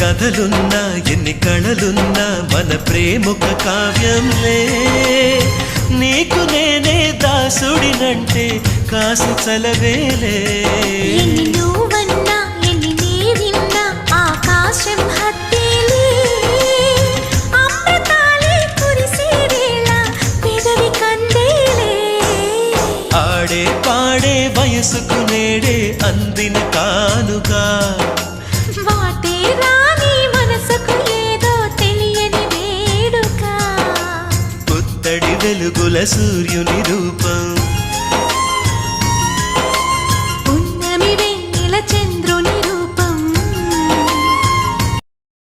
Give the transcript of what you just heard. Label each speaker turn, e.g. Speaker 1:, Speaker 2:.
Speaker 1: కథలున్నా ఎన్ని కళలున్నా మన ప్రేమొక కావ్యంలే నీకు నేనే దాసుడినంటే కాసు చలవేలే
Speaker 2: ఎన్ని నువ్వన్నా ఎన్ని నీవిన్నా ఆకాశం హత్తేలే అమృతాలే కురిసే వేళ పెదవి కందేలే
Speaker 1: ఆడే పాడే వయసుకు నేడే అందిన కానుగా
Speaker 2: వాటే రాని మనసుకు ఏదో తెలియని వేడుక
Speaker 1: పుత్తడి వెలుగుల సూర్యుని రూపం